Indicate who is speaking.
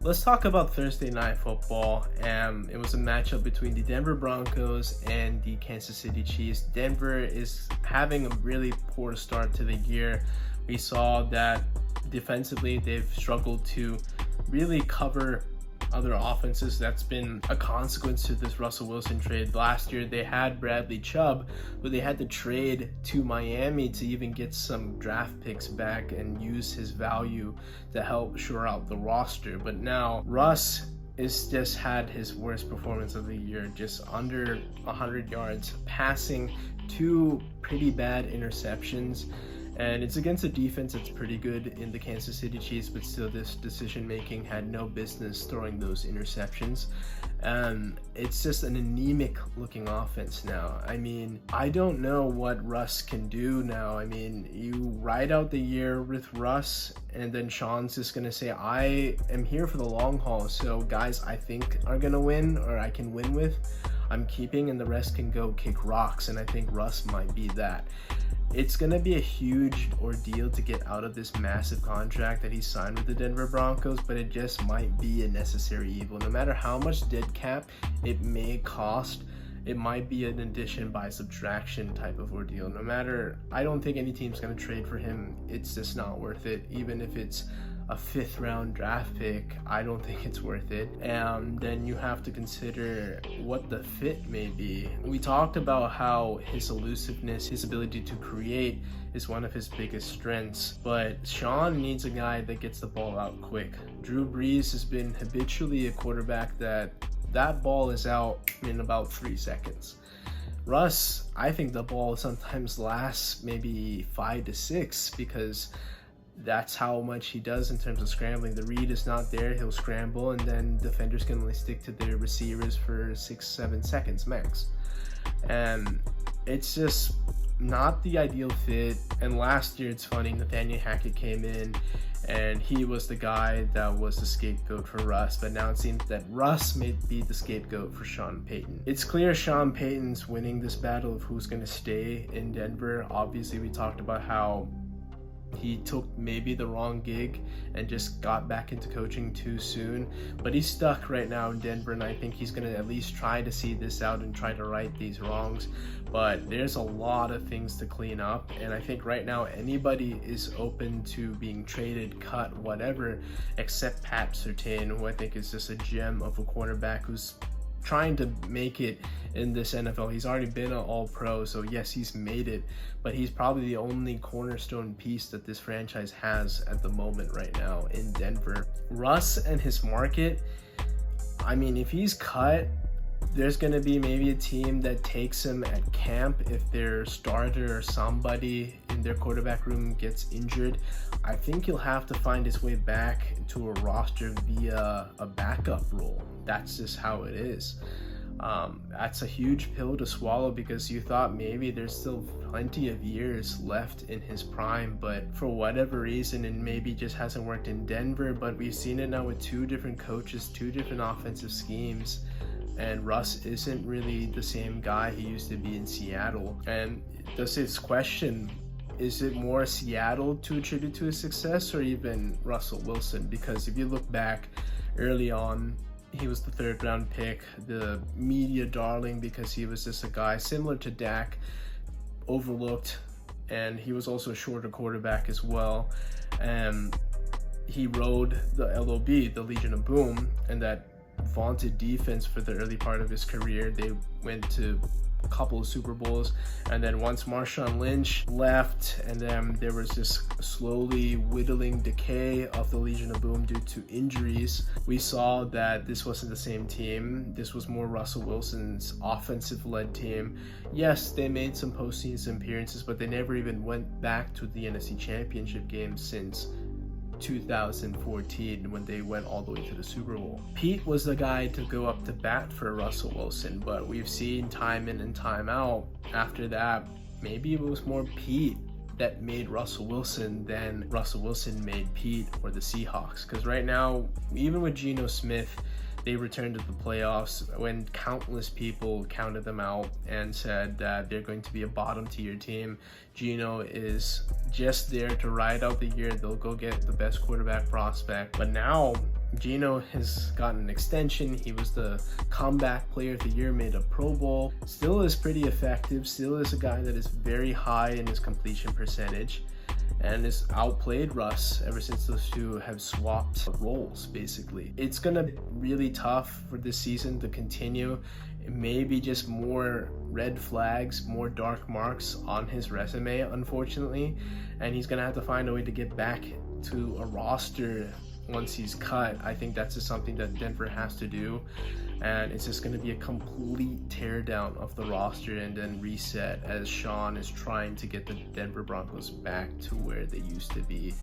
Speaker 1: Let's talk about Thursday Night Football. It was a matchup between the Denver Broncos and the Kansas City Chiefs. Denver is having a really poor start to the year. We saw that defensively they've struggled to really cover other offenses. That's been a consequence to this Russell Wilson trade. Last year they had Bradley Chubb, but they had to trade to Miami to even get some draft picks back and use his value to help shore out the roster. But now Russ is just had his worst performance of the year, just under 100 yards passing, 2 pretty bad interceptions. And it's against a defense that's pretty good in the Kansas City Chiefs, but still this decision making had no business throwing those interceptions. It's just an anemic looking offense now. I mean, I don't know what Russ can do now. I mean, you ride out the year with Russ, and then Sean's just gonna say, I am here for the long haul. So guys I think are gonna win, or I can win with, I'm keeping, and the rest can go kick rocks. And I think Russ might be that. It's going to be a huge ordeal to get out of this massive contract that he signed with the Denver Broncos, but it just might be a necessary evil. No matter how much dead cap it may cost, it might be an addition by subtraction type of ordeal. I don't think any team's going to trade for him. It's just not worth it. Even if it's a 5th round draft pick, I don't think it's worth it. And then you have to consider what the fit may be. We talked about how his elusiveness, his ability to create, is one of his biggest strengths, but Sean needs a guy that gets the ball out quick. Drew Brees has been habitually a quarterback that ball is out in about 3 seconds. Russ, I think the ball sometimes lasts maybe 5 to 6 because that's how much he does in terms of scrambling. The read is not there, he'll scramble, and then defenders can only stick to their receivers for 6-7 seconds max. And it's just not the ideal fit. And last year, it's funny, Nathaniel Hackett came in and he was the guy that was the scapegoat for Russ, but now it seems that Russ may be the scapegoat for Sean Payton. It's clear Sean Payton's winning this battle of who's going to stay in Denver. Obviously, we talked about how he took maybe the wrong gig and just got back into coaching too soon, but he's stuck right now in Denver, and I think he's going to at least try to see this out and try to right these wrongs. But there's a lot of things to clean up, and I think right now anybody is open to being traded, cut, whatever, except Pat Surtain, who I think is just a gem of a quarterback who's trying to make it in this NFL. He's already been an all-pro, so yes, he's made it, but he's probably the only cornerstone piece that this franchise has at the moment right now in Denver. Russ and his market, I mean, if he's cut, there's going to be maybe a team that takes him at camp if their starter or somebody in their quarterback room gets injured. I think he'll have to find his way back to a roster via a backup role. That's just how it is. That's a huge pill to swallow because you thought maybe there's still plenty of years left in his prime, but for whatever reason, and maybe just hasn't worked in Denver, but we've seen it now with 2 different coaches, 2 different offensive schemes, and Russ isn't really the same guy he used to be in Seattle. And does his question, is it more Seattle to attribute to his success or even Russell Wilson? Because if you look back early on, he was the 3rd round pick, the media darling because he was just a guy similar to Dak, overlooked, and he was also a shorter quarterback as well. And he rode the LOB, the Legion of Boom, and that vaunted defense for the early part of his career. They went to a couple of Super Bowls, and then once Marshawn Lynch left, and then there was this slowly whittling decay of the Legion of Boom due to injuries, we saw that this wasn't the same team. This was more Russell Wilson's offensive-led team. Yes, they made some postseason appearances, but they never even went back to the NFC Championship game since 2014 when they went all the way to the Super Bowl. Pete was the guy to go up to bat for Russell Wilson, but we've seen time in and time out after that, maybe it was more Pete that made Russell Wilson than Russell Wilson made Pete or the Seahawks. Because right now, even with Geno Smith, they returned to the playoffs when countless people counted them out and said that they're going to be a bottom tier team. Geno is just there to ride out the year. They'll go get the best quarterback prospect. But now Geno has gotten an extension. He was the comeback player of the year, made a Pro Bowl. Still is pretty effective. Still is a guy that is very high in his completion percentage and has outplayed Russ ever since those two have swapped roles, basically. It's gonna be really tough for this season to continue. It may be just more red flags, more dark marks on his resume, unfortunately, and he's gonna have to find a way to get back to a roster once he's cut. I think that's just something that Denver has to do, and it's just going to be a complete teardown of the roster and then reset as Sean is trying to get the Denver Broncos back to where they used to be.